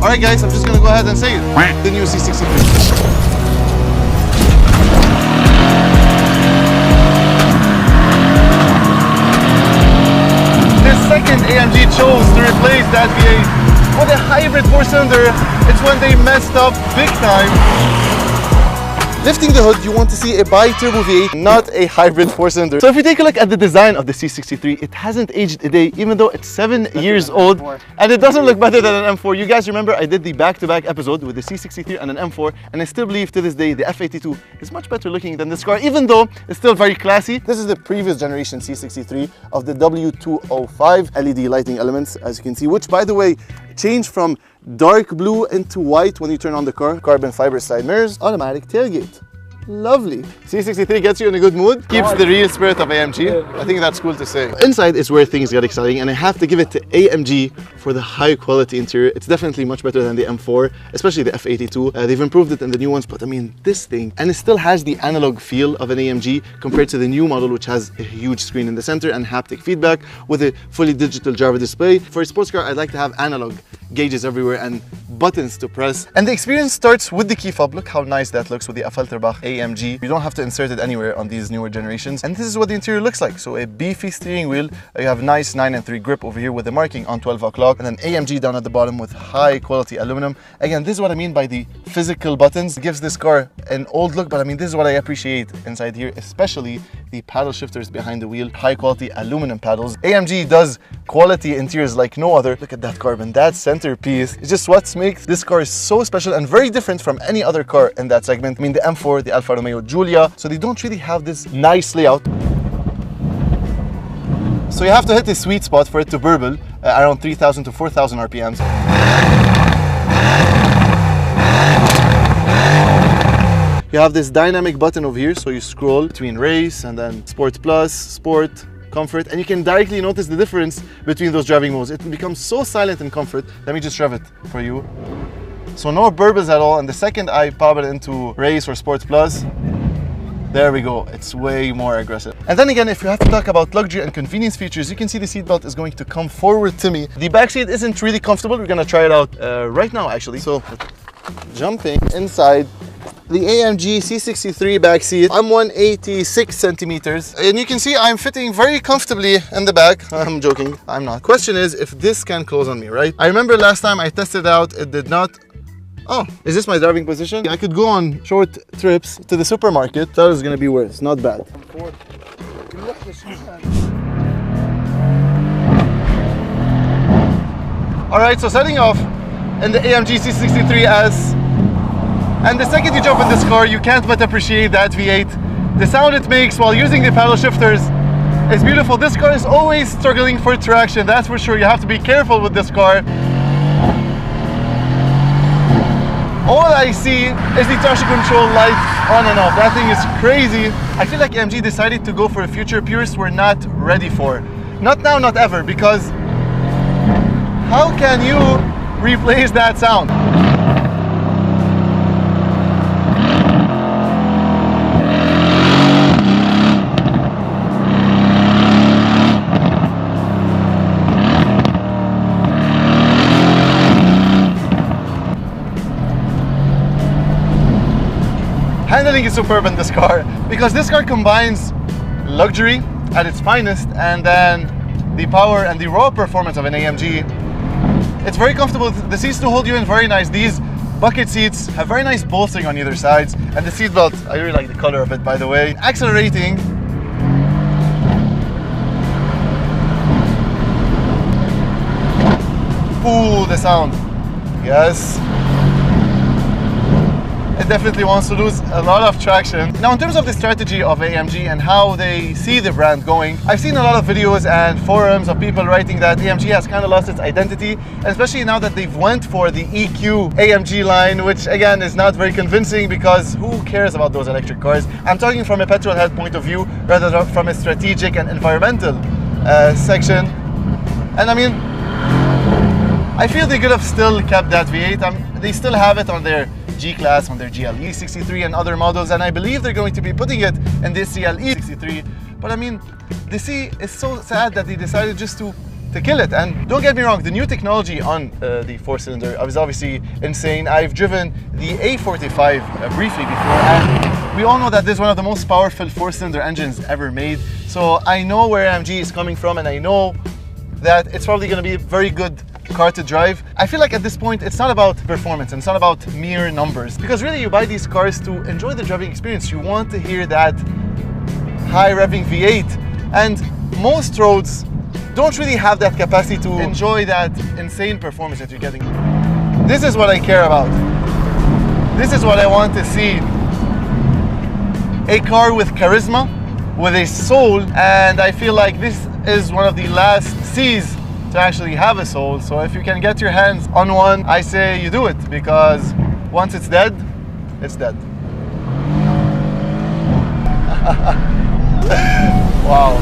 Alright guys, I'm just gonna go ahead and say it. The new C63. Second AMG chose to replace that V8 with a hybrid 4-cylinder. It's when they messed up big time. Lifting the hood, you want to see a bi-turbo V8, not a hybrid 4-cylinder. So if we take a look at the design of the C63, it hasn't aged a day, even though it's 7 years old, and it doesn't look better than an M4. You guys remember I did the back-to-back episode with the C63 and an M4, and I still believe to this day the F82 is much better looking than this car, even though it's still very classy. This is the previous generation C63 of the W205 LED lighting elements, as you can see, which by the way, changed from dark blue into white when you turn on the car. Carbon fiber side mirrors, automatic tailgate. Lovely. C63 gets you in a good mood, keeps the real spirit of AMG. I think that's cool to say. Inside is where things get exciting, and I have to give it to AMG for the high quality interior. It's definitely much better than the M4, especially the F82. They've improved it in the new ones, but I mean, this thing, and it still has the analog feel of an AMG compared to the new model, which has a huge screen in the center and haptic feedback with a fully digital Java display. For a sports car, I'd like to have analog gauges everywhere and buttons to press. And the experience starts with the key fob. Look how nice that looks with the Affalterbach AMG. You don't have to insert it anywhere on these newer generations. And this is what the interior looks like. So a beefy steering wheel. You have nice 9/3 grip over here with the marking on 12 o'clock. And then AMG down at the bottom with high quality aluminum. Again, this is what I mean by the physical buttons. It gives this car an old look, but I mean, this is what I appreciate inside here, especially the paddle shifters behind the wheel. High quality aluminum paddles. AMG does quality interiors like no other. Look at that carbon, that centerpiece. It's just what makes this car so special and very different from any other car in that segment. I mean, the M4, the Alfa Romeo Giulia, so they don't really have this nice layout. So you have to hit the sweet spot for it to burble around 3,000 to 4,000 RPMs. You have this dynamic button over here, so you scroll between race and then Sport Plus, Sport, Comfort, and you can directly notice the difference between those driving modes. It becomes so silent in Comfort. Let me just rev it for you. So no burbles at all, and the second I pop it into Race or Sport Plus, there we go, it's way more aggressive. And then again, if you have to talk about luxury and convenience features, you can see the seatbelt is going to come forward to me. The back seat isn't really comfortable. We're gonna try it out right now actually. So jumping inside the AMG C63 back seat. I'm 186 centimeters, and you can see I'm fitting very comfortably in the back. I'm joking, I'm not. Question is if this can close on me, right? I remember last time I tested out, it did not. Oh, is this my driving position? I could go on short trips to the supermarket. That was gonna be worse, not bad. All right, so setting off in the AMG C63S. And the second you jump in this car, you can't but appreciate that V8. The sound it makes while using the paddle shifters is beautiful. This car is always struggling for traction, that's for sure. You have to be careful with this car. All I see is the traction control lights on and off. That thing is crazy. I feel like AMG decided to go for a future purists we're not ready for. Not now, not ever, because how can you replace that sound? Handling is superb in this car because this car combines luxury at its finest and then the power and the raw performance of an AMG. It's very comfortable. The seats do hold you in very nice. These bucket seats have very nice bolstering on either sides, and the seat belt, I really like the color of it, by the way. Accelerating. Ooh, the sound. Yes. It definitely wants to lose a lot of traction. Now, in terms of the strategy of AMG and how they see the brand going, I've seen a lot of videos and forums of people writing that AMG has kind of lost its identity, especially now that they've went for the EQ AMG line, which again is not very convincing because who cares about those electric cars? I'm talking from a petrol head point of view rather than from a strategic and environmental section. And I mean, I feel they could have still kept that V8. They still have it on their G-Class, on their GLE 63 and other models, and I believe they're going to be putting it in this CLE 63. But I mean, the C is so sad that they decided just to to kill it. And don't get me wrong, the new technology on the 4-cylinder is obviously insane. I've driven the A45 briefly before, and we all know that this is one of the most powerful 4-cylinder engines ever made. So I know where AMG is coming from, and I know that it's probably going to be a very good car to drive. I feel like at this point it's not about performance and it's not about mere numbers, because really you buy these cars to enjoy the driving experience. You want to hear that high revving V8, and most roads don't really have that capacity to enjoy that insane performance that you're getting. This is what I care about. This is what I want to see. A car with charisma, with a soul, and I feel like this is one of the last C's to actually have a soul. So if you can get your hands on one, I say you do it, because once it's dead, it's dead. Wow.